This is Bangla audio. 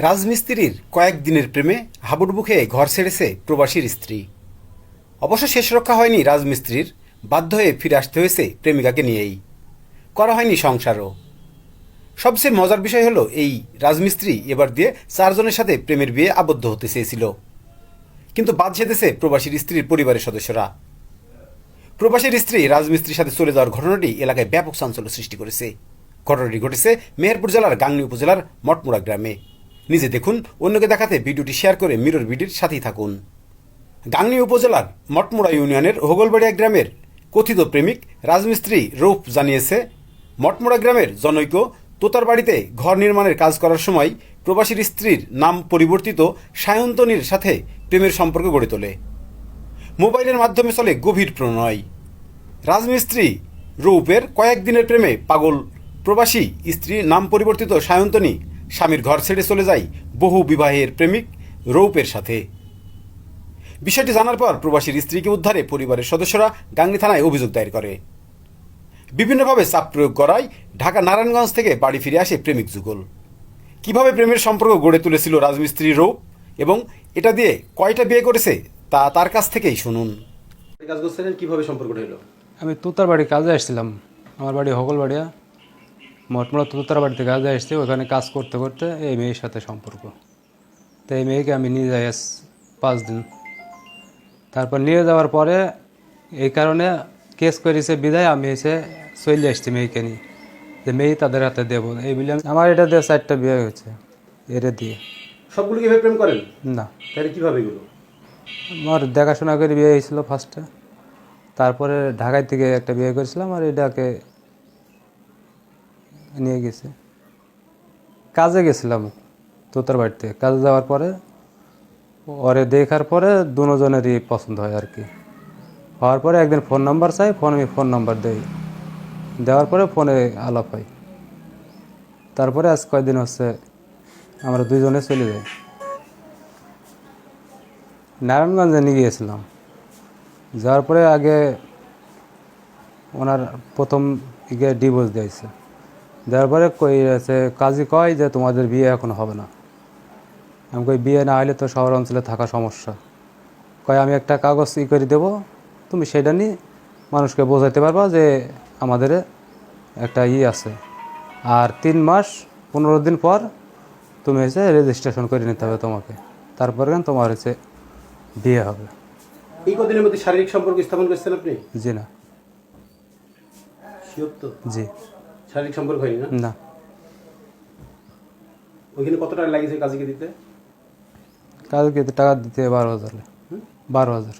রাজমিস্ত্রির কয়েকদিনের প্রেমে হাবুডুবু খেয়ে ঘর ছেড়েছে প্রবাসীর স্ত্রী। অবশ্য শেষ রক্ষা হয়নি রাজমিস্ত্রির, বাধ্য হয়ে ফিরে আসতে হয়েছে প্রেমিকাকে নিয়েই। করা হয়নি সংসারও। সবচেয়ে মজার বিষয় হলো এই রাজমিস্ত্রি এবার দিয়ে 4 জনের সাথে প্রেমের বিয়ে আবদ্ধ হতে চেয়েছিল, কিন্তু বাদ সেধেছে প্রবাসীর স্ত্রীর পরিবারের সদস্যরা। প্রবাসীর স্ত্রী রাজমিস্ত্রির সাথে চলে যাওয়ার ঘটনাটি এলাকায় ব্যাপক চাঞ্চল্য সৃষ্টি করেছে। ঘটনাটি ঘটেছে মেহেরপুর জেলার গাংনী উপজেলার মটমুড়া গ্রামে। নিজে দেখুন, অন্যকে দেখাতে ভিডিওটি শেয়ার করে মিরর বিডির সাথেই থাকুন। গাংনী উপজেলার মটমুড়া ইউনিয়নের হোগলবাড়িয়া গ্রামের কথিত প্রেমিক রাজমিস্ত্রি রৌফ জানিয়েছে, মটমুড়া গ্রামের জনৈক তোতার বাড়িতে ঘর নির্মাণের কাজ করার সময় প্রবাসীর স্ত্রীর নাম পরিবর্তিত সায়ন্তনীর সাথে প্রেমের সম্পর্ক গড়ে তোলে। মোবাইলের মাধ্যমে চলে গভীর প্রণয়। রাজমিস্ত্রি রৌফের কয়েকদিনের প্রেমে পাগল প্রবাসী স্ত্রীর নাম পরিবর্তিত সায়ন্তনী স্বামীর ঘর ছেড়ে চলে যায় বহু বিবাহের প্রেমিক রৌফের সাথে। বিষয়টি জানার পর প্রবাসীর স্ত্রীকে উদ্ধারে পরিবারের সদস্যরা গাংনী থানায় অভিযোগ দায়ের করে। বিভিন্নভাবে চাপ প্রয়োগ করায় ঢাকা নারায়ণগঞ্জ থেকে বাড়ি ফিরে আসে প্রেমিক যুগল। কিভাবে প্রেমের সম্পর্ক গড়ে তুলেছিল রাজমিস্ত্রি রৌফ এবং এটা দিয়ে কয়টা বিয়ে করেছে তা তার কাছ থেকেই শুনুন। কাজ করছিলেন, কিভাবে সম্পর্কটা হলো? আমি তুতার বাড়ি কাজে আসছিলাম। আমার বাড়ি হোগলবাড়িয়া, মটমুড়া তুতার বাড়িতে কাজে আসছি। ওখানে কাজ করতে করতে এই মেয়ের সাথে সম্পর্ক। তো এই মেয়েকে আমি নিয়ে যাই 5 দিন। তারপর নিয়ে যাওয়ার পরে এই কারণে কেস করেছে বিদায় আমি এসে চলে আসছি মেয়েকে নিয়ে, যে মেয়ে তাদের হাতে দেবো এই বলে। আমার এটা দিয়ে 4টা বিয়ে হয়েছে এরে দিয়ে। সবগুলো কিভাবে প্রেম করেন? না, তাহলে কিভাবে এগুলো? আমার দেখাশোনা করে বিয়ে হয়েছিল ফার্স্টে, তারপরে ঢাকায় থেকে একটা বিয়ে করেছিলাম আর এটাকে নিয়ে গেছে। কাজে গেছিলাম তোতার বাড়িতে, কাজে যাওয়ার পরে ওরে দেখার পরে দুজনেরই পছন্দ হয় আর কি। হওয়ার পরে একদিন ফোন নাম্বার চাই, আমি ফোন নাম্বার দেই, দেওয়ার পরে ফোনে আলাপ হয়। তারপরে আজ কয়েকদিন হচ্ছে আমরা 2 জনে চলে যাই। নারায়ণগঞ্জে নিয়ে গিয়েছিলাম। যাওয়ার পরে আগে ওনার প্রথম ডিভোর্স দিয়েছে, দেওয়ার পরে কই আছে কাজী কয় যে তোমাদের বিয়ে এখন হবে না। আমি কই বিয়ে না হলে তো শহর অঞ্চলে থাকা সমস্যা। কয় আমি একটা কাগজ করে দেবো, তুমি সেটা নিয়ে মানুষকে বোঝাতে পারবা যে আমাদের একটা আছে, আর 3 মাস 15 দিন পর তুমি হচ্ছে রেজিস্ট্রেশন করে নিতে হবে তোমাকে, তারপরে তোমার হচ্ছে বিয়ে হবে। এই কদিনের মধ্যে শারীরিক সম্পর্ক স্থাপন করছেন আপনি? জি না। জি। শারীরিক সম্পর্ক হয়নি না? না। ওইখানে কত টাকা লাগিয়েছে কাজীকে দিতে? কাজকে টাকা দিতে 12,000। 12,000।